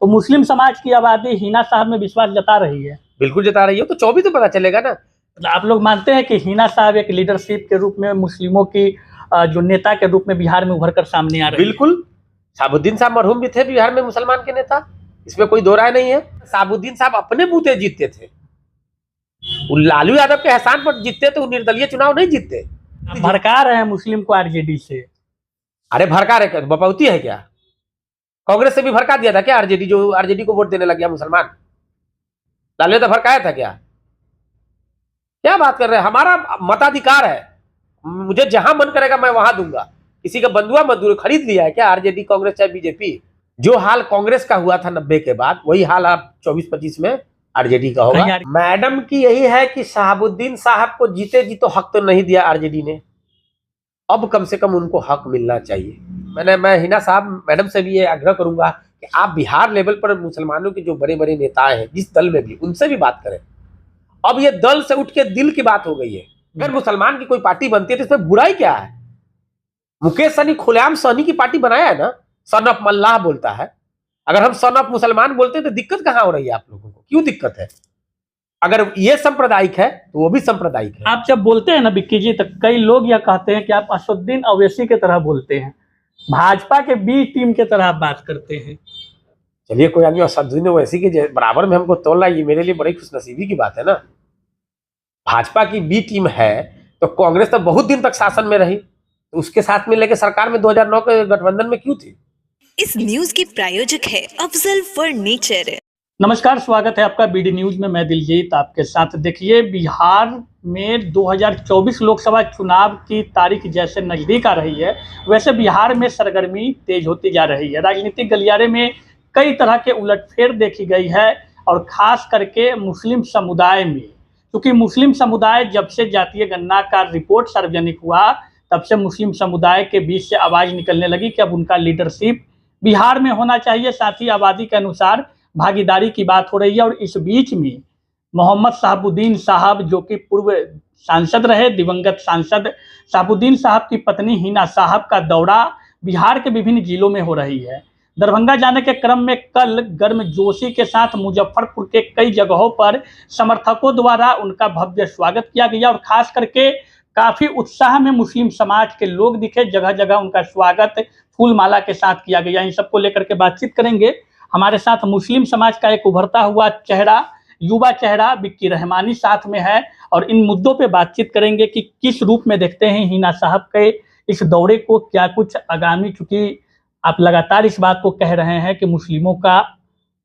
तो मुस्लिम समाज की आबादी हिना साहब में विश्वास जता रही है। बिल्कुल जता रही है, तो 24 तो पता चलेगा ना। आप लोग मानते हैं कि हिना साहब एक लीडरशिप के रूप में मुस्लिमों की जो नेता के रूप में बिहार में उभर कर सामने आ रहे हैं? बिल्कुल। शहाबुद्दीन साहब मरहूम भी थे बिहार में मुसलमान के नेता, इसमें कोई दो राय नहीं है। शहाबुद्दीन साहब अपने बूते जीतते थे, वो लालू यादव के एहसान पर जीतते थे, वो निर्दलीय चुनाव नहीं जीतते। भड़का रहे हैं मुस्लिम को आरजेडी से। अरे भड़का रहे, बपौती है क्या? कांग्रेस से भी भड़का दिया था क्या आरजेडी? जो आरजेडी को वोट देने लग गया मुसलमान, लालू यादव भड़काया था क्या? क्या बात कर रहे हैं? हमारा मताधिकार है, मुझे जहां मन करेगा मैं वहां दूंगा। किसी का बंधुआ मजदूर खरीद लिया है क्या आरजेडी, कांग्रेस चाहे बीजेपी? जो हाल कांग्रेस का हुआ था 90 के बाद, वही हाल आप 24-25 में आरजेडी का होगा। मैडम की यही है कि शहाबुद्दीन साहब को जीते जी तो हक तो नहीं दिया आरजेडी ने, अब कम से कम उनको हक मिलना चाहिए। मैं हिना साहब मैडम से भी ये आग्रह करूंगा कि आप बिहार लेवल पर मुसलमानों के जो बड़े बड़े नेता हैं जिस दल में भी, उनसे भी बात करें। अब ये दल से उठ के दिल की बात हो गई है। अगर मुसलमान की कोई पार्टी बनती है तो इसमें बुराई क्या है? मुकेश सहनी खुलेआम सहनी की पार्टी बनाया है ना, सन ऑफ मल्लाह बोलता है। अगर हम सन ऑफ मुसलमान बोलते हैं तो दिक्कत कहां हो रही है आप लोगों को? क्यों दिक्कत है? अगर ये सांप्रदायिक है तो वो भी सांप्रदायिक है। आप जब बोलते हैं ना बिक्की जी, तो कई लोग यह कहते हैं कि आप असदुद्दीन अवैसी की तरह बोलते हैं, भाजपा के बी टीम की तरह आप बात करते हैं। चलिए, कोई आदमी असदुद्दीन अवैसी के बराबर में हमको तोल रहा है, ये मेरे लिए बड़ी खुशनसीबी की बात है ना। भाजपा की बी टीम है तो कांग्रेस तो बहुत दिन तक शासन में रही, तो उसके साथ में लेके सरकार में 2009 के गठबंधन में क्यों थी? इस न्यूज के प्रायोजक है अफजल फर्नीचर। नमस्कार, स्वागत है आपका बीडी न्यूज में। मैं दिलजीत आपके साथ। देखिए, बिहार में 2024 लोकसभा चुनाव की तारीख जैसे नजदीक आ रही है, वैसे बिहार में सरगर्मी तेज होती जा रही है। राजनीतिक गलियारे में कई तरह के उलटफेर देखी गई है, और खास करके मुस्लिम समुदाय में, क्योंकि मुस्लिम समुदाय जब से जातीय गणना का रिपोर्ट सार्वजनिक हुआ, तब से मुस्लिम समुदाय के बीच से आवाज़ निकलने लगी कि अब उनका लीडरशिप बिहार में होना चाहिए। साथ ही आबादी के अनुसार भागीदारी की बात हो रही है। और इस बीच में मोहम्मद शहाबुद्दीन साहब, जो कि पूर्व सांसद रहे, दिवंगत सांसद शहाबुद्दीन साहब की पत्नी हिना साहब का दौरा बिहार के विभिन्न जिलों में हो रही है। दरभंगा जाने के क्रम में कल गर्मजोशी के साथ मुजफ्फरपुर के कई जगहों पर समर्थकों द्वारा उनका भव्य स्वागत किया गया, और खास करके काफ़ी उत्साह में मुस्लिम समाज के लोग दिखे। जगह जगह उनका स्वागत फूल माला के साथ किया गया। इन सबको लेकर के बातचीत करेंगे। हमारे साथ मुस्लिम समाज का एक उभरता हुआ चेहरा, युवा चेहरा बिक्की रहमानी साथ में है, और इन मुद्दों पे बातचीत करेंगे कि किस रूप में देखते हैं हिना साहब के इस दौरे को, क्या कुछ आगामी, चूँकि आप लगातार इस बात को कह रहे हैं कि मुस्लिमों का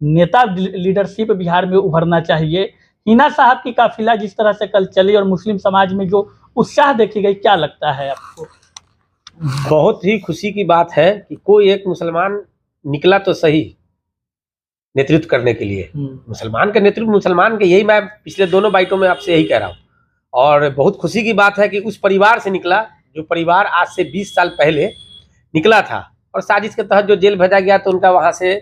नेता लीडरशिप बिहार में उभरना चाहिए। हिना साहब की काफिला जिस तरह से कल चली और मुस्लिम समाज में जो उत्साह देखी गई, क्या लगता है आपको? बहुत ही खुशी की बात है कि कोई एक मुसलमान निकला तो सही नेतृत्व करने के लिए। मुसलमान का नेतृत्व मुसलमान के, यही मैं पिछले दोनों बाइटों में आपसे यही कह रहा हूँ। और बहुत खुशी की बात है कि उस परिवार से निकला जो परिवार आज से 20 साल पहले निकला था, और साजिश के तहत जो जेल भेजा गया तो उनका वहां से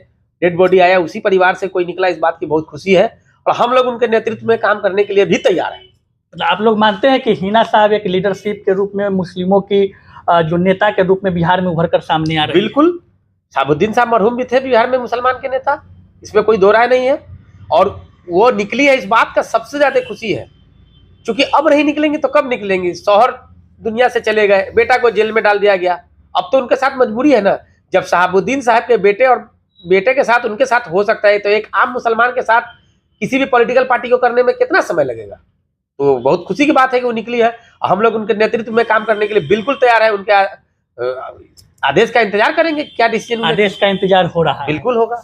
डेड बॉडी आया, उसी परिवार से कोई निकला। इस बात की बहुत खुशी है, और हम लोग उनके नेतृत्व में काम करने के लिए भी तैयार हैं। आप लोग मानते हैं कि हिना साहब एक लीडरशिप के रूप में मुस्लिमों की जो नेता के रूप में बिहार में उभर कर सामने आ रहे हैं? बिल्कुल। शहाबुद्दीन साहब मरहूम भी थे बिहार में मुसलमान के नेता, इसमें कोई दो राय नहीं है। और वो निकली है, इस बात का सबसे ज्यादा खुशी है, क्योंकि अब नहीं निकलेंगे तो कब निकलेंगे? शौहर दुनिया से चले गए, बेटा को जेल में डाल दिया गया, अब तो उनके साथ मजबूरी है ना। जब शहाबुद्दीन साहब के बेटे और बेटे के साथ उनके साथ हो सकता है, तो एक आम मुसलमान के साथ किसी भी पॉलिटिकल पार्टी को करने में कितना समय लगेगा? तो बहुत खुशी की बात है कि वो निकली है। हम लोग उनके नेतृत्व में काम करने के लिए बिल्कुल तैयार है। उनके आदेश का इंतजार करेंगे, क्या डिसीजन आदेश का इंतजार हो रहा है? बिल्कुल होगा,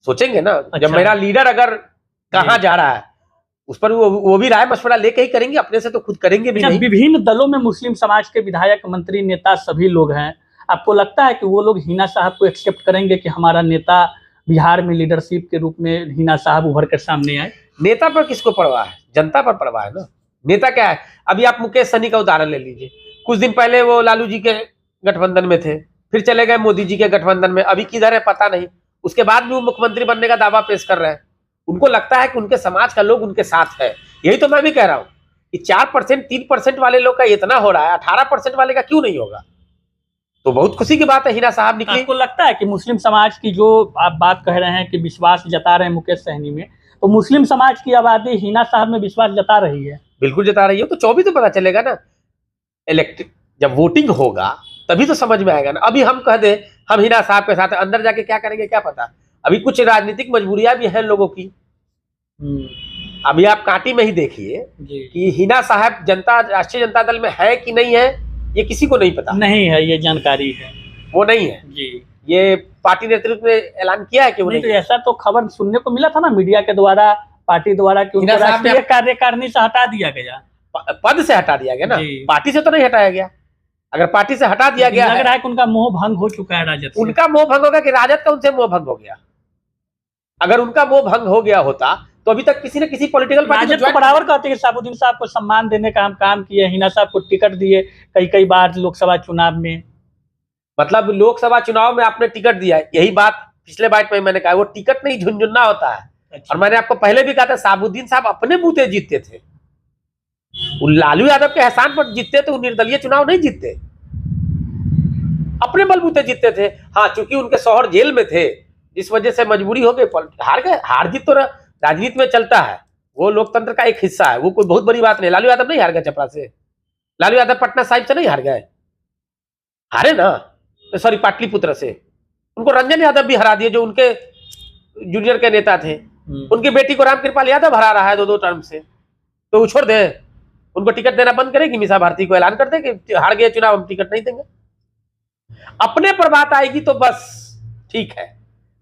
सोचेंगे ना। जब मेरा लीडर अगर कहाँ जा रहा है, उस पर वो भी राय मशवरा लेके ही करेंगे, अपने से तो खुद करेंगे भी नहीं। विभिन्न दलों में मुस्लिम समाज के विधायक, मंत्री, नेता सभी लोग हैं। आपको लगता है कि वो लोग हिना साहब को एक्सेप्ट करेंगे कि हमारा नेता बिहार में लीडरशिप के रूप में हिना साहब उभर कर सामने आए? नेता पर किसको परवाह है? जनता पर परवाह है ना। नेता क्या है? अभी आप मुकेश सहनी का उदाहरण ले लीजिए। कुछ दिन पहले वो लालू जी के गठबंधन में थे, फिर चले गए मोदी जी के गठबंधन में, अभी किधर है पता नहीं। उसके बाद भी वो मुख्यमंत्री बनने का दावा पेश कर रहे हैं। उनको लगता है कि उनके समाज का लोग उनके साथ है। यही तो मैं भी कह रहा हूँ कि 4%, 3% वाले लोग का इतना हो रहा है, 18% वाले का क्यों नहीं होगा? तो बहुत खुशी की बात है, हिना साहब निकली। आपको लगता है कि मुस्लिम समाज की जो आप बात कह रहे हैं कि विश्वास जता रहे हैं मुकेश सहनी में, तो मुस्लिम समाज की आबादी हिना साहब में विश्वास जता रही है? बिल्कुल जता रही है, तो 24 तो पता चलेगा ना। इलेक्ट जब वोटिंग होगा तभी तो समझ में आएगा ना। अभी हम कह दे हम हिना साहब के साथ अंदर जाके क्या करेंगे क्या पता। अभी कुछ राजनीतिक मजबूरियां भी हैं लोगों की। अभी आप कांटी में ही देखिए कि हिना साहब राष्ट्रीय जनता दल में है कि नहीं है, ये किसी को नहीं पता। नहीं है, ये जानकारी है वो नहीं है जी। ये पार्टी नेतृत्व ने ऐलान किया है कि वो नहीं, नहीं तो ऐसा तो खबर सुनने को मिला था ना मीडिया के द्वारा, पार्टी द्वारा, कि उनको हिना साहब ने राष्ट्रीय कार्यकारिणी से हटा दिया गया। पद से हटा दिया गया ना, जी। पार्टी से तो नहीं हटाया गया। अगर पार्टी से हटा दिया गया लग रहा है कि उनका मोह भंग हो चुका है राजद से। उनका मोह भंग होगा कि राजद का उनसे मोह भंग हो गया। अगर उनका मोह भंग हो गया होता तो अभी तक किसी न किसी पॉलिटिकल पार्टी राजद तो बराबर कहते हैं कि साबुद्दीन साहब को सम्मान देने का हम काम किए, हिना साहब को टिकट दिए कई बार लोकसभा चुनाव में। मतलब लोकसभा चुनाव में आपने टिकट दिया है, यही बात पिछले बाइट में मैंने कहा, वो टिकट नहीं झुनझुनना होता है। अच्छा। और मैंने आपको पहले भी कहा था साबुद्दीन साहब अपने बूते जीतते थे, वो लालू यादव के एहसान पर जीतते थे, वो निर्दलीय चुनाव नहीं जीतते, अपने बलबूते जीतते थे। हाँ, चूंकि उनके शौहर जेल में थे जिस वजह से मजबूरी हो गई, हार गए। हार जीत तो राजनीति में चलता है, वो लोकतंत्र का एक हिस्सा है, वो कोई बहुत बड़ी बात नहीं। लालू यादव नहीं हार गए चपरा से, लालू यादव पटना साहिब से नहीं हार गए, हारे ना, सॉरी पाटलिपुत्र से। उनको रंजन यादव भी हरा दिए जो उनके जूनियर के नेता थे। उनकी बेटी को रामकृपाल यादव हरा रहा है 2 टर्म से, तो वो छोड़ दे, उनको टिकट देना बंद करेगी। मीसा भारती को ऐलान कर दे कि हार गए चुनाव, हम टिकट नहीं देंगे। अपने पर बात आएगी तो बस ठीक है।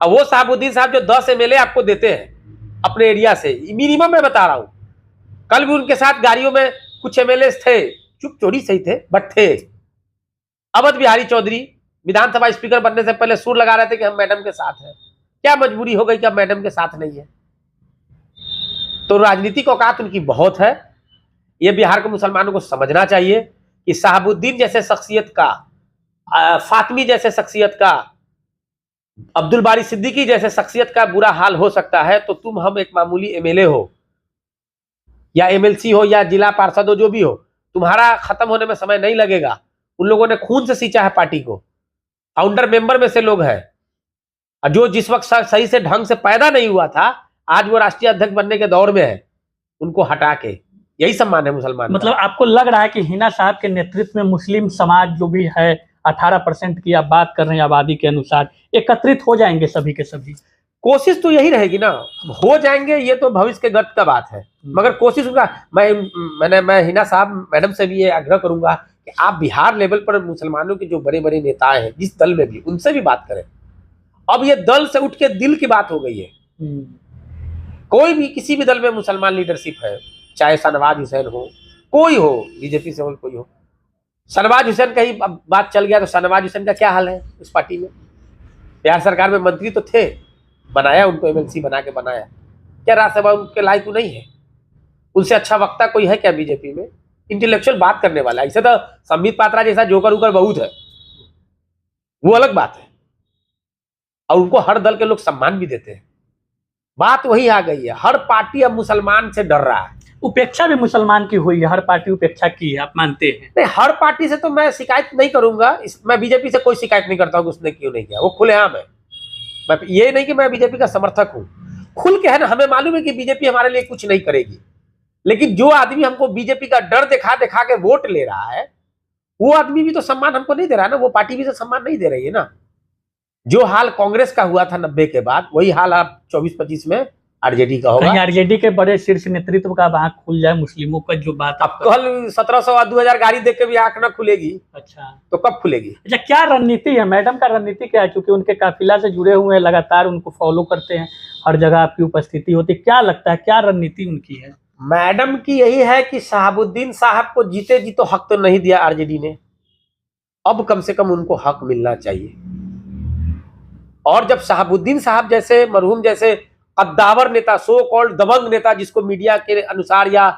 अब वो साबुद्दीन साहब जो 10 MLA आपको देते हैं अपने एरिया से, मिनिमम मैं बता रहा हूं, कल भी उनके साथ गाड़ियों में कुछ MLA थे, चुप चोरी सही थे बट थे। अवध बिहारी चौधरी विधानसभा स्पीकर बनने से पहले सुर लगा रहे थे कि हम मैडम के साथ हैं। क्या मजबूरी हो गई कि अब मैडम के साथ नहीं है? तो राजनीतिक औकात उनकी बहुत है। ये बिहार के मुसलमानों को समझना चाहिए कि शहाबुद्दीन जैसे शख्सियत का, फातमी जैसे शख्सियत का, अब्दुल बारी सिद्दीकी जैसे शख्सियत का बुरा हाल हो सकता है, तो तुम हम एक मामूली MLA हो या MLC हो या जिला पार्षद हो, जो भी हो, तुम्हारा खत्म होने में समय नहीं लगेगा। उन लोगों ने खून से सींचा है पार्टी को, फाउंडर मेंबर में से लोग हैं, जो जिस वक्त सही से ढंग से पैदा नहीं हुआ था, आज वो राष्ट्रीय अध्यक्ष बनने के दौर में है, उनको हटा के, यही सम्मान है मुसलमान। मतलब आपको लग रहा है कि हिना साहब के नेतृत्व में मुस्लिम समाज जो भी है 18% की आप बात कर रहे हैं आबादी के अनुसार, एकत्रित हो जाएंगे सभी के सभी? कोशिश तो यही रहेगी ना, हो जाएंगे ये तो भविष्य के गर्त का बात है, मगर कोशिश उनका, मैं हिना साहब मैडम से भी ये आग्रह करूंगा कि आप बिहार लेवल पर मुसलमानों के जो बड़े बड़े नेताएं हैं जिस दल में भी, उनसे भी बात करें। अब ये दल से उठ के दिल की बात हो गई है। कोई भी किसी भी दल में मुसलमान लीडरशिप है, चाहे शाहनवाज हुसैन हो, कोई हो, बीजेपी से कोई हो, शाहनवाज हुसैन का ही बात चल गया तो शाहनवाज हुसैन का क्या हाल है उस पार्टी में? बिहार सरकार में मंत्री तो थे, बनाया उनको, MLC बना के बनाया, क्या राज्यसभा उनके लायक नहीं है? उनसे अच्छा वक्ता कोई है क्या बीजेपी में, इंटेलेक्चुअल बात करने वाला? ऐसे तो संबित पात्रा जैसा जोकर उकर बहुत है, वो अलग बात है, और उनको हर दल के लोग सम्मान भी देते हैं। बात वही आ गई है, हर पार्टी अब मुसलमान से डर रहा है। उपेक्षा भी मुसलमान की हुई है, हर पार्टी उपेक्षा की है, आप मानते हैं? नहीं, हर पार्टी से तो मैं शिकायत नहीं करूंगा, मैं बीजेपी से कोई शिकायत नहीं करता हूँ कि उसने क्यों नहीं किया, वो खुलेआम है। मैं ये नहीं कि मैं बीजेपी का समर्थक हूँ, खुल के है ना, हमें मालूम है कि बीजेपी हमारे लिए कुछ नहीं करेगी, लेकिन जो आदमी हमको बीजेपी का डर दिखा दिखा के वोट ले रहा है, वो आदमी भी तो सम्मान हमको नहीं दे रहा है ना, वो पार्टी भी तो सम्मान नहीं दे रही है ना। जो हाल कांग्रेस का हुआ था 90 के बाद, वही हाल आप 24-25 में आरजेडी का होगा। आरजेडी के बड़े शीर्ष नेतृत्व का आंख खुल जाए मुस्लिमों का, जो बात अब कल 1700 और 2000 गाड़ी देख के भी आंख ना खुलेगी। अच्छा, तो कब खुलेगी? अच्छा, क्या रणनीति है मैडम का? रणनीति क्या है? क्योंकि उनके काफिला से जुड़े हुए हैं, लगातार उनको फॉलो करते हैं, हर जगह आपकी उपस्थिति होती है, क्या लगता है क्या रणनीति उनकी है? मैडम की यही है कि शहाबुद्दीन साहब को जीते जी तो हक तो नहीं दिया आरजेडी ने, अब कम से कम उनको हक मिलना चाहिए। और जब शहाबुद्दीन साहब जैसे मरहूम जैसे कद्दावर नेता, सो कॉल्ड दबंग नेता, जिसको मीडिया के अनुसार या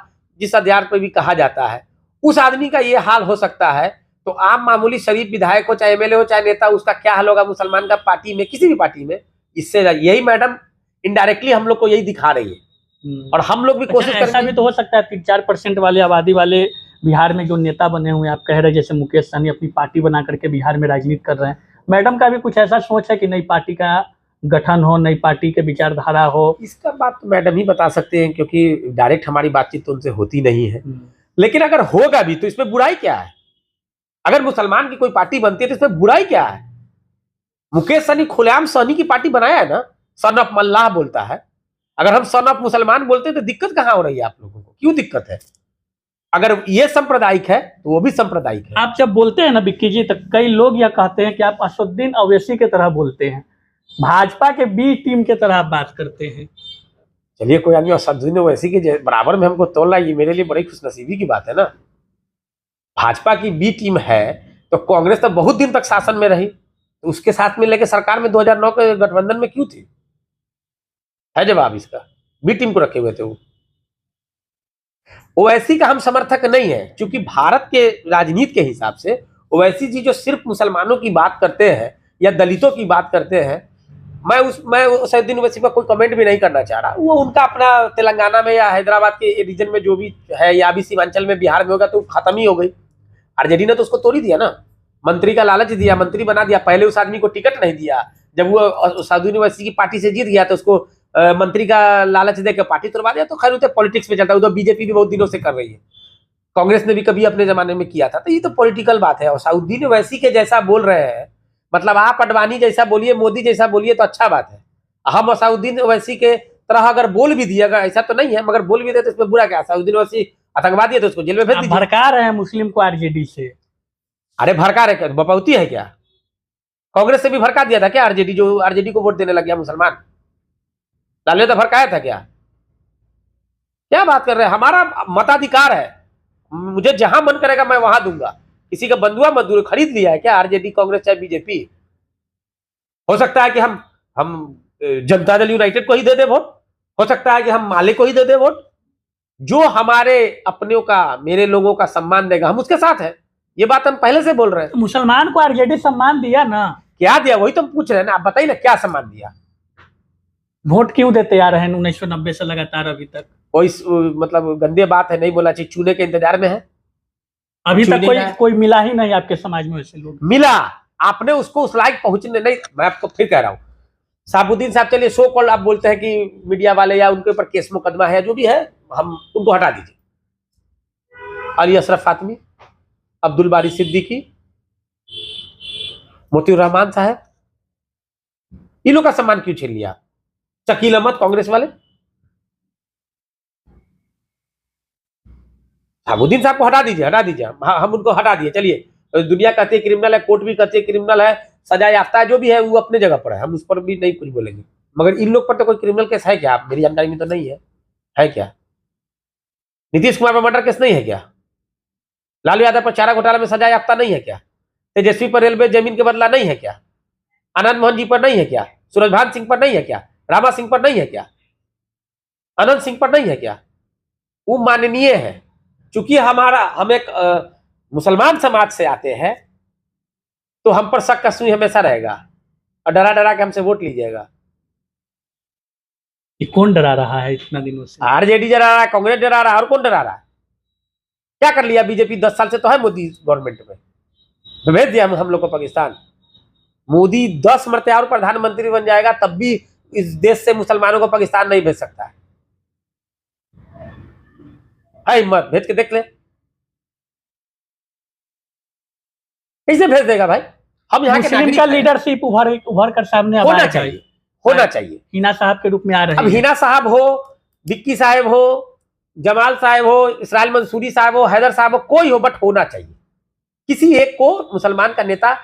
जिस अध्याय पर भी कहा जाता है, उस आदमी का ये हाल हो सकता है, तो आम मामूली शरीफ विधायक हो, चाहे MLA हो, चाहे नेता, उसका क्या हाल होगा मुसलमान का पार्टी में, किसी भी पार्टी में? इससे यही मैडम इनडायरेक्टली हम लोग को यही दिखा रही है, और हम लोग भी कोशिश ऐसा भी तो हो सकता है 3-4% वाले आबादी वाले बिहार में जो नेता बने हुए हैं, आप कह रहे हैं जैसे मुकेश सहनी अपनी पार्टी बना करके बिहार में राजनीति कर रहे हैं, मैडम का भी कुछ ऐसा सोच है कि नई पार्टी का गठन हो, नई पार्टी के विचारधारा हो? इसका बात तो मैडम ही बता सकते हैं, क्योंकि डायरेक्ट हमारी बातचीत तो उनसे होती नहीं है। लेकिन अगर होगा भी तो इसमें बुराई क्या है? अगर मुसलमान की कोई पार्टी बनती है तो इसमें बुराई क्या है? मुकेश सहनी खुलेआम सहनी की पार्टी बनाया है ना, सन ऑफ मल्लाह बोलता है। अगर हम सन ऑफ मुसलमान बोलते हैं तो दिक्कत कहां हो रही है आप लोगों को? क्यों दिक्कत है? अगर ये सांप्रदायिक है तो वो भी सांप्रदायिक है। आप जब बोलते हैं ना विक्की जी, तो कई लोग यह कहते हैं कि आप असदुद्दीन अवैसी की तरह बोलते हैं, भाजपा के बी टीम की तरह आप बात करते हैं। चलिए, कोई आदमी असदुद्दीन ओवैसी के बराबर में हमको तोलना, ये मेरे लिए बड़ी खुशनसीबी की बात है ना। भाजपा की बी टीम है तो कांग्रेस तो बहुत दिन तक शासन में रही, तो उसके साथ में लेके सरकार में 2009 के गठबंधन में क्यों थी? है जवाब इसका। बी टीम को रखे हुए थे वो। ओवैसी का हम समर्थक नहीं है, क्योंकि भारत के राजनीति के हिसाब से ओवैसी जी जो सिर्फ मुसलमानों की बात करते हैं या दलितों की बात करते हैं, मैं असदुद्दीन ओवैसी पर कोई कमेंट भी नहीं करना चाह रहा। वो उनका अपना तेलंगाना में या हैदराबाद के रीजन में जो भी है, या अभी सीमांचल में बिहार में होगा तो खत्म ही हो गई। आरजेडी ने तो उसको तोड़ ही दिया ना, मंत्री का लालच दिया, मंत्री बना दिया। पहले उस आदमी को टिकट नहीं दिया, जब वो असदुद्दीन ओवैसी की पार्टी से जीत गया तो उसको मंत्री का लालच देकर पार्टी तोड़वा दिया। तो खैर उधर पॉलिटिक्स में चलता है, उधर बीजेपी भी बहुत दिनों से कर रही है, कांग्रेस ने भी कभी अपने जमाने में किया था। तो ये तो पॉलिटिकल बात है। और असदुद्दीन ओवैसी के जैसा बोल रहे हैं, मतलब आप अडवाणी जैसा बोलिए, मोदी जैसा बोलिए तो अच्छा बात है। हम असदुद्दीन ओवैसी के तरह अगर बोल भी दिए, अगर ऐसा तो नहीं है मगर बोल भी दे तो इसमें बुरा क्या? असदुद्दीन ओवैसी आतंकवादी है तो उसको जेल में भेज दीजिए। भड़का रहे हैं मुस्लिम को आरजेडी से। अरे भड़का रहे क्या? बपौती है क्या? कांग्रेस से भी भड़का दिया था क्या आरजेडी? जो आरजेडी को वोट देने लग गया मुसलमान, लालू तो भड़काया था क्या? क्या बात कर रहे हैं? हमारा मताधिकार है, मुझे जहां मन करेगा मैं वहां दूंगा। किसी का बंधुआ मजदूर खरीद लिया है क्या आरजेडी, कांग्रेस चाहे बीजेपी? हो सकता है कि हम जनता दल यूनाइटेड को ही दे दे वोट, हो सकता है कि हम माले को ही दे दे वोट। जो हमारे अपनों का, मेरे लोगों का सम्मान देगा, हम उसके साथ हैं। ये बात हम पहले से बोल रहे हैं। मुसलमान को आरजेडी सम्मान दिया ना? क्या दिया? वही तो हम पूछ रहे हैं ना, आप बताइए ना क्या सम्मान दिया? वोट क्यों देते आ रहे हैं 1990 से लगातार अभी तक? कोई मतलब गंदे बात है, नहीं बोला चाहिए। चूने के इंतजार में है, अभी तक कोई मिला ही नहीं आपके समाज में वैसे लोग? मिला, आपने उसको उस लायक पहुंचने नहीं। मैं आपको फिर कह रहा हूं, साबुद्दीन साहब, चलिए सो कॉल्ड आप बोलते हैं कि मीडिया वाले या उनके ऊपर केस मुकदमा है, जो भी है, हम उनको हटा दीजिए। अली अशरफ फातमी, अब्दुल बारी सिद्दीकी, मोतीउर रहमान साहब, इन लोग का सम्मान क्यों छीन लिया? शकील अहमद, कांग्रेस वाले, साबुद्दीन साहब को हटा दीजिए, हटा दीजिए। हम उनको हटा दिए। चलिए, दुनिया कहती है क्रिमिनल है, कोर्ट भी कहती है क्रिमिनल है, सजा याफ्ता है, जो भी है वो अपने जगह पर है, हम उस पर भी नहीं कुछ बोलेंगे। मगर इन लोग पर तो कोई क्रिमिनल केस है क्या? मेरी जानकारी में तो नहीं है। है क्या? नीतीश कुमार पर मर्डर केस नहीं है क्या? लालू यादव पर चारा घोटाला में सजा याफ्ता नहीं है क्या? तेजस्वी पर रेलवे जमीन के बदला नहीं है क्या? आनंद मोहन जी पर नहीं है क्या? सूरजभान सिंह पर नहीं है क्या? रामा सिंह पर नहीं है क्या? अनंत सिंह पर नहीं है क्या? वो माननीय है। चूंकि हम एक मुसलमान समाज से आते हैं तो हम पर शक का सुई हमेशा रहेगा और डरा डरा के हमसे वोट लीजिएगा। ये कौन डरा रहा है इतना दिनों से? आरजेडी डरा रहा है, कांग्रेस डरा रहा है, और कौन डरा रहा है? क्या कर लिया बीजेपी? 10 साल से तो है मोदी गवर्नमेंट में, तो भेज दिया हम लोग को पाकिस्तान। मोदी 10 मरते और प्रधानमंत्री बन जाएगा तब भी इस देश से मुसलमानों को पाकिस्तान नहीं भेज सकता है। हिम्मत, भेज के देख ले, कैसे भेज देगा भाई? हम यहाँ के मुस्लिम का लीडरशिप उभर कर सामने होना चाहिए, होना चाहिए। हिना साहब के रूप में आ रहे हैं। अब हिना साहब हो, विक्की साहब हो, जमाल साहब हो, इसराइल मंसूरी साहब हो, हैदर साहब हो, कोई हो, बट होना चाहिए। किसी एक को मुसलमान का नेता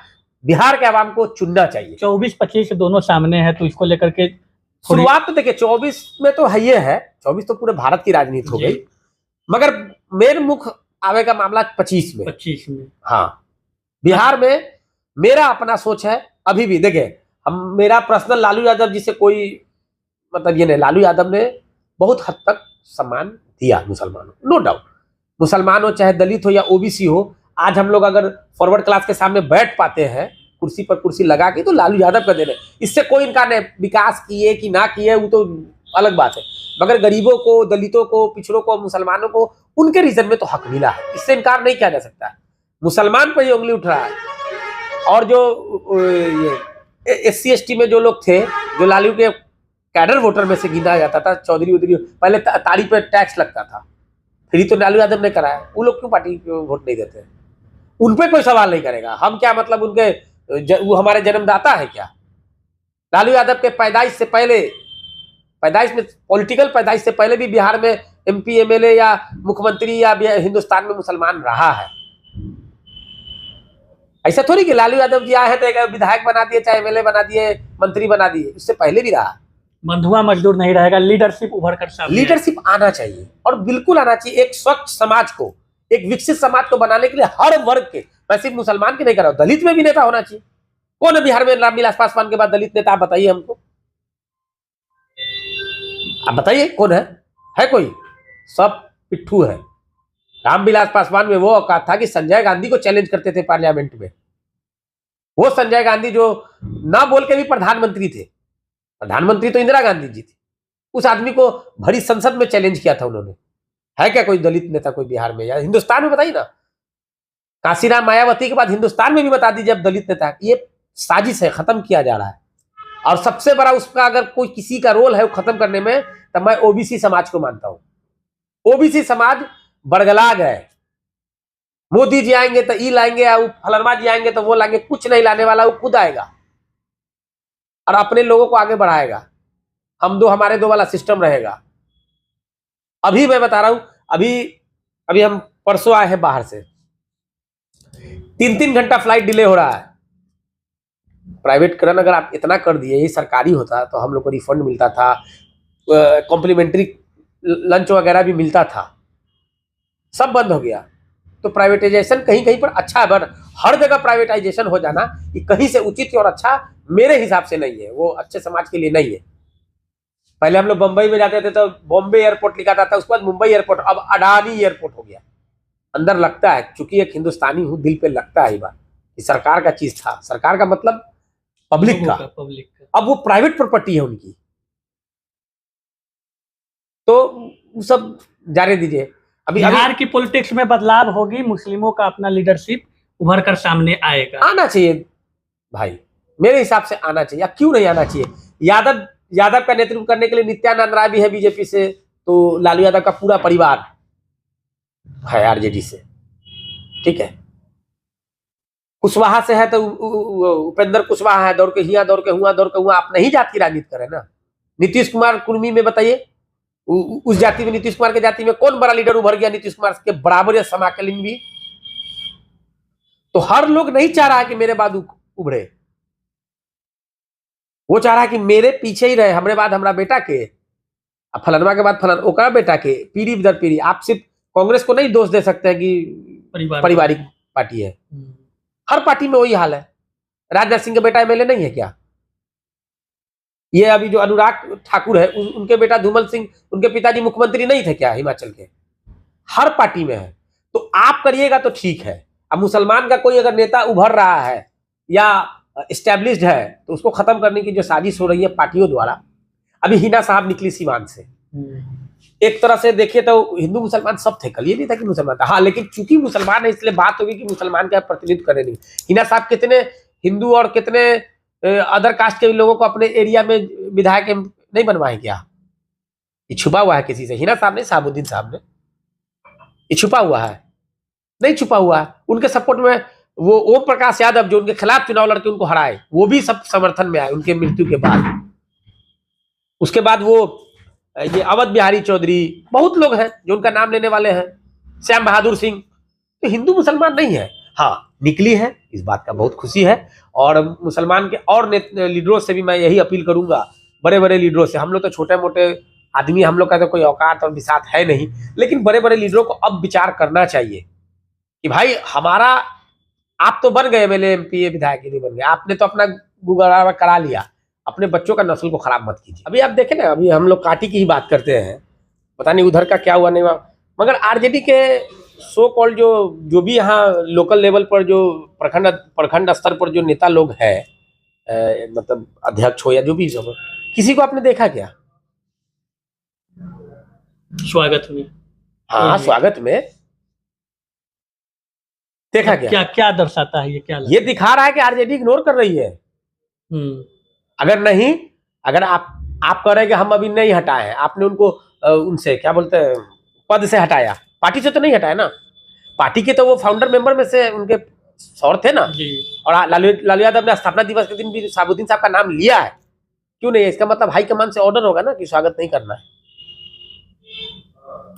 बिहार के आवाम को चुनना चाहिए। 24-25 दोनों सामने है, तो इसको लेकर के शुरुआत तो देखिए 24 में तो है, ये है 24 तो पूरे भारत की राजनीति हो गई, मगर मेन मुख आवे का मामला 25 में। हाँ, बिहार में मेरा अपना सोच है अभी भी। देखिए, मेरा पर्सनल लालू यादव जी से कोई मतलब ये नहीं, लालू यादव ने बहुत हद तक सम्मान दिया मुसलमानों, नो डाउट। मुसलमान हो चाहे दलित हो या ओबीसी हो, आज हम लोग अगर फॉरवर्ड क्लास के सामने बैठ पाते हैं कुर्सी पर कुर्सी लगा के, तो लालू यादव का देना। इससे कोई इनकार नहीं, विकास किए कि ना किए वो तो अलग बात है, मगर गरीबों को, दलितों को, पिछड़ों को, मुसलमानों को उनके रीजन में तो हक मिला है, इससे इनकार नहीं किया जा सकता। मुसलमान पर ये उंगली उठ रहा है। और जो SC ST में जो लोग थे, जो लालू के कैडर वोटर में से गिना जाता था, चौधरी उधरी, पहले ताड़ी पे टैक्स लगता था, फ्री तो लालू यादव ने कराया, वो लोग क्यों पार्टी को वोट नहीं देते? उन पे कोई सवाल नहीं करेगा। हम क्या मतलब उनके वो हमारे जन्मदाता है क्या? लालू यादव के पैदाइश से पहले, पैदाइश में, पॉलिटिकल पैदाइश से पहले भी बिहार में MP MLA या मुख्यमंत्री या हिंदुस्तान में मुसलमान रहा है। ऐसा थोड़ी कि लालू यादव जी आए हैं तो एक विधायक बना दिए, चाहे MLA बना दिए, मंत्री बना दिए, उससे पहले भी रहा। बंधुआ मजदूर नहीं रहेगा, लीडरशिप उभर कर सामने लीडरशिप आना चाहिए, और बिल्कुल आना चाहिए। एक स्वच्छ समाज को, एक विकसित समाज को बनाने के लिए हर वर्ग के, मैं सिर्फ मुसलमान के नहीं कर रहा हूं, दलित में भी नेता होना चाहिए। कौन है बिहार में रामविलास पासवान के बाद दलित नेता? आप बताइए हमको, आप बताइए कौन है कोई? सब पिट्ठू है। रामविलास पासवान में वो औकात था कि संजय गांधी को चैलेंज करते थे पार्लियामेंट में। वो संजय गांधी जो ना बोल के भी प्रधानमंत्री थे, प्रधानमंत्री तो इंदिरा गांधी जी थी, उस आदमी को भरी संसद में चैलेंज किया था उन्होंने। है क्या कोई दलित नेता कोई बिहार में या हिंदुस्तान में? बताइए ना। काशीराम मायावती के बाद हिंदुस्तान में भी बता दीजिए अब दलित नेता। ये साजिश है, खत्म किया जा रहा है। और सबसे बड़ा उसका अगर कोई किसी का रोल है वो खत्म करने में, तब मैं OBC समाज को मानता हूं। OBC समाज बरगला गए। मोदी जी आएंगे तो ई लाएंगे, फलनमा जी आएंगे तो वो लाएंगे, कुछ नहीं लाने वाला, वो खुद आएगा और अपने लोगों को आगे बढ़ाएगा। हमारे दो वाला सिस्टम रहेगा। अभी मैं बता रहा हूं, अभी हम परसों आए हैं बाहर से, 3-3 घंटा फ्लाइट डिले हो रहा है। प्राइवेट अगर आप इतना कर दिए, ये सरकारी होता तो हम लोग को रिफंड मिलता था, कॉम्प्लीमेंट्री लंच वगैरह भी मिलता था, सब बंद हो गया। तो प्राइवेटाइजेशन कहीं कहीं पर अच्छा है, पर हर जगह प्राइवेटाइजेशन हो जाना ये कहीं से उचित और अच्छा मेरे हिसाब से नहीं है, वो अच्छे समाज के लिए नहीं है। पहले हम लोग बंबई में जाते थे तो बॉम्बे एयरपोर्ट लिखा था, उसके बाद मुंबई एयरपोर्ट, अब अडानी एयरपोर्ट हो गया। अंदर लगता है, चूंकि एक हिंदुस्तानी हूं, दिल पे लगता है ये बात कि सरकार का चीज था। सरकार का मतलब पब्लिक का, अब वो प्राइवेट प्रॉपर्टी है उनकी। तो वो सब जाने दीजिए। अभी बिहार की पॉलिटिक्स में बदलाव होगी, मुस्लिमों का अपना लीडरशिप उभर कर सामने आएगा। आना चाहिए भाई, मेरे हिसाब से आना चाहिए। अब क्यों नहीं आना चाहिए? यादव का नेतृत्व करने के लिए नित्यानंद राय भी है बीजेपी से, तो लालू यादव का पूरा परिवार है RJD से, ठीक है। कुशवाहा से है तो उपेंद्र कुशवाहा है, दौड़ के हिया, दौड़ के हुआ। आप नहीं जात की राजनीति करें ना। नीतीश कुमार कुर्मी में बताइए, उस जाति में, नीतीश कुमार के जाति में कौन बड़ा लीडर उभर गया नीतीश कुमार के बराबर या समकालीन भी? तो हर लोग नहीं चाह रहा है कि मेरे बाद उभरे, वो चाह रहा है कि मेरे पीछे ही रहे, हमरे बाद हमारा बेटा के, अब फलनमा के बाद फलन ओकरा बेटा के, पीढ़ी दर पीढ़ी। आप सिर्फ कांग्रेस को नहीं दोष दे सकते हैं कि पारिवारिक पार्टी है, हर पार्टी में वही हाल है। राजनाथ सिंह का बेटा MLA नहीं है क्या? ये अभी जो अनुराग ठाकुर है, उनके बेटा धूमल सिंह, उनके पिताजी मुख्यमंत्री नहीं थे क्या हिमाचल के? हर पार्टी में है। तो आप करिएगा तो ठीक है। अब मुसलमान का कोई अगर नेता उभर रहा है या एस्टेब्लिश्ड है, तो उसको खत्म करने की जो साजिश हो रही है पार्टियों द्वारा। अभी हिना साहब निकली सीवान से, एक तरह से देखिए तो हिंदू मुसलमान सब थे, कल ये नहीं था कि मुसलमान था, हाँ, लेकिन चूंकि मुसलमान है इसलिए बात होगी कि मुसलमान का प्रतिनिधित्व करे नहीं। हिना साहब कितने हिंदू और कितने अदर कास्ट के लोगों को अपने एरिया में विधायक नहीं बनवाए क्या? ये छुपा हुआ है किसी से? हिना साहब ने, साहबुद्दीन साहब ने, ये छुपा हुआ है? नहीं छुपा हुआ है। उनके सपोर्ट में वो ओम प्रकाश यादव जो उनके खिलाफ चुनाव लड़के उनको हराए, वो भी सब समर्थन में आए उनके मृत्यु के बाद। उसके बाद वो ये अवध बिहारी चौधरी, बहुत लोग हैं जो उनका नाम लेने वाले हैं, श्याम बहादुर सिंह। तो हिंदू मुसलमान नहीं है, हाँ निकली है, इस बात का बहुत खुशी है। और मुसलमान के और लीडरों से भी मैं यही अपील करूंगा, बड़े बड़े लीडरों से। हम लोग तो छोटे मोटे आदमी, हम लोग का तो कोई औकात और बिसात है नहीं, लेकिन बड़े बड़े लीडरों को अब विचार करना चाहिए कि भाई हमारा, आप तो बन गए MLA MP विधायक नहीं बन गए, आपने तो अपना गुजारा करा लिया, अपने बच्चों का नस्ल को खराब मत कीजिए। अभी आप देखें ना, अभी हम लोग काटी की ही बात करते हैं, पता नहीं उधर का क्या हुआ नहीं हुआ, मगर RJD के सो कॉल्ड जो भी यहाँ लोकल लेवल पर जो प्रखंड स्तर पर जो नेता लोग हैं, मतलब अध्यक्ष हो या जो भी सब, किसी को आपने देखा क्या? स्वागत में। हाँ, स्वागत में देखा क्या? क्या क्या दर्शाता है ये, क्या ये दिखा रहा है कि आरजेडी इग्नोर कर रही है। अगर आप कह रहे हैं कि हम अभी नहीं हटाए हैं, आपने उनको उनसे क्या बोलते हैं पद से हटाया, पार्टी से तो नहीं हटाया ना। पार्टी के तो वो फाउंडर मेंबर में से उनके सौर थे ना जी। और लालू यादव ने स्थापना दिवस के दिन भी शहाबुद्दीन साहब का नाम लिया है, क्यों नहीं? इसका मतलब हाईकमान से ऑर्डर होगा ना कि स्वागत नहीं करना है।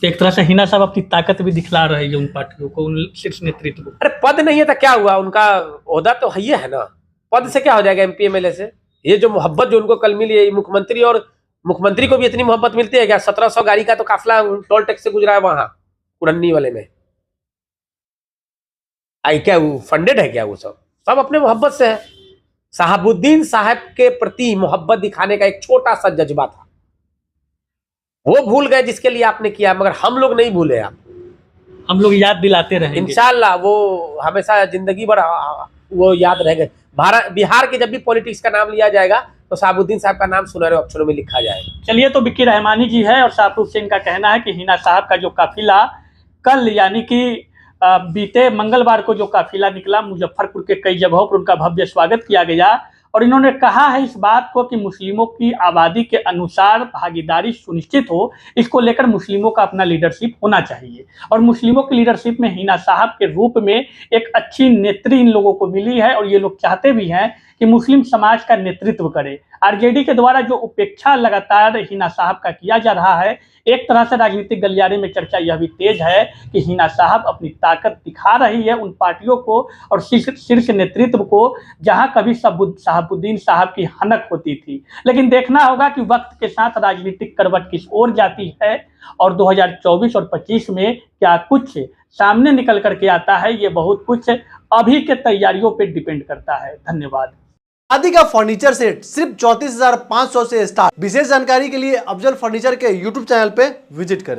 एक तरह से हिना साहब अपनी ताकत भी दिखला रहे हैं उन पार्टियों को, उन शीर्ष नेतृत्व को। अरे पद नहीं है तो क्या हुआ, उनका ओहदा तो है ना। पद से क्या हो जाएगा एमपी एमएलए से? ये जो मोहब्बत जो उनको कल मिली है, मुख्यमंत्री और मुख्यमंत्री को भी इतनी मोहब्बत मिलती है क्या? 1700 गाड़ी का तो काफिला टोल टैक्स से गुजरा है वहां कुरन्नी वाले में। आई क्या वो फंडेड है क्या? वो सब अपने मोहब्बत से है। शहाबुद्दीन साहब के प्रति मोहब्बत दिखाने का एक छोटा सा जज्बा था, वो भूल गए जिसके लिए आपने किया, मगर हम लोग नहीं भूले। आप हम लोग याद दिलाते रहेंगे इंशाल्लाह, वो हमेशा जिंदगी भर वो याद रहेगा। बिहार के जब भी पॉलिटिक्स का नाम लिया जाएगा तो शहाबुद्दीन साहब का नाम सुनहरे अक्षरों में लिखा जाएगा। चलिए, तो विक्की रहमानी जी है और शाहरुख सिंह का कहना है कि हिना साहब का जो काफिला कल यानी कि बीते मंगलवार को जो काफिला निकला, मुजफ्फरपुर के कई जगहों पर उनका भव्य स्वागत किया गया और इन्होंने कहा है इस बात को कि मुस्लिमों की आबादी के अनुसार भागीदारी सुनिश्चित हो, इसको लेकर मुस्लिमों का अपना लीडरशिप होना चाहिए। और मुस्लिमों की लीडरशिप में हिना साहब के रूप में एक अच्छी नेत्री इन लोगों को मिली है और ये लोग चाहते भी हैं कि मुस्लिम समाज का नेतृत्व करे। आरजेडी के द्वारा जो उपेक्षा लगातार हिना साहब का किया जा रहा है, एक तरह से राजनीतिक गलियारे में चर्चा यह भी तेज है कि हिना साहब अपनी ताकत दिखा रही है उन पार्टियों को और शीर्ष नेतृत्व को जहां कभी शहाबुद्दीन साहब की हनक होती थी। लेकिन देखना होगा कि वक्त के साथ राजनीतिक करवट किस ओर जाती है और 2024 और 25 में क्या कुछ सामने निकल करके आता है, ये बहुत कुछ अभी के तैयारियों पर डिपेंड करता है। धन्यवाद। शादी का फर्नीचर सेट सिर्फ 34,500 से स्टार्ट। विशेष जानकारी के लिए अफजल फर्नीचर के यूट्यूब चैनल पे विजिट करें।